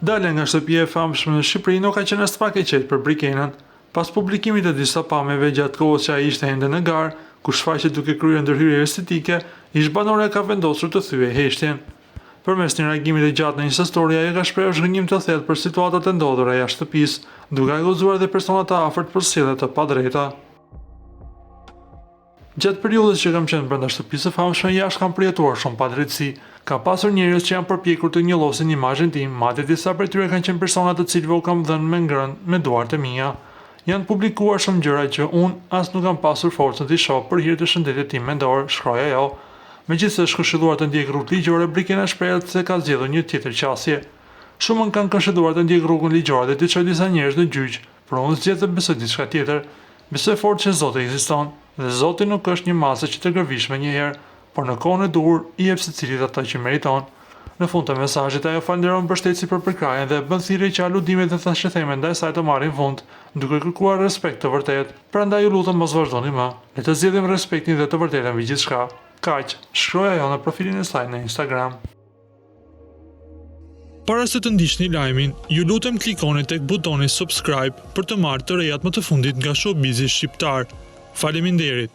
Dalja nga shtëpia e famshme në Shqipëri nuk ka qenë as pak e qetë për Brikenën, pas publikimit të disa pamjeve gjatë kohës që ai ishte ende në garë, ku shfaqet duke kryer ndërhyrje estetike, ish-banorja ka vendosur të thyej heshtjen. Përmes një reagimit të gjatë në Insta Story, ai ka shprehur zhgënjim të thellë për situatat e ndodhura jashtë shtëpisë, duke akuzuar edhe personat të afërt për sjellje të padrejta. Gjatë periudhës që kam qenë brenda shtëpisë së famshme, jashtë kam përjetuar shumë padrejtësi. Ka pasur njerëz që janë përpjekur të njollosin imazhin tim, madje disa prej tyre kanë qenë persona të cilëve u kam dhënë me ngrënë me duart e mia. Janë publikuar shumë gjëra që unë as nuk kam pasur forcën t'i shoh për hir të shëndetit tim mendor, shkroi ajo. Megjithëse është këshilluar të ndjek rrugë ligjore, Brikena shprehet se ka zgjedhur një tjetër qasje. Shumë kanë këshilluar të ndjek rrugën ligjore dhe të çojë disa njerëz në gjyq, por unë zgjedh të besoj diçka tjetër. Besoj fort që Zoti ekziston, dhe Zoti nuk është një masë që të gërvishme një herë, por në kohën e duhur i jep secilit atë që meriton. Në fund të mesazhit ajo falenderon mbështetësi për përkrajen dhe bën thirrje që aludimet dhe thashëtheme ndaj saj të marrin fund, duke kërkuar respekt të vërtetë. Prandaj ju lutem mos vazhdoni më. Le të zgjedhim respektin dhe të vërtetën mbi gjithçka. Kaq, shkroi ajo në profilin e saj në Instagram. Para se të ndiqni lajmin, ju lutem klikoni tek butoni subscribe për të marrë të rejat më të fundit nga showbizi shqiptar. Faleminderit.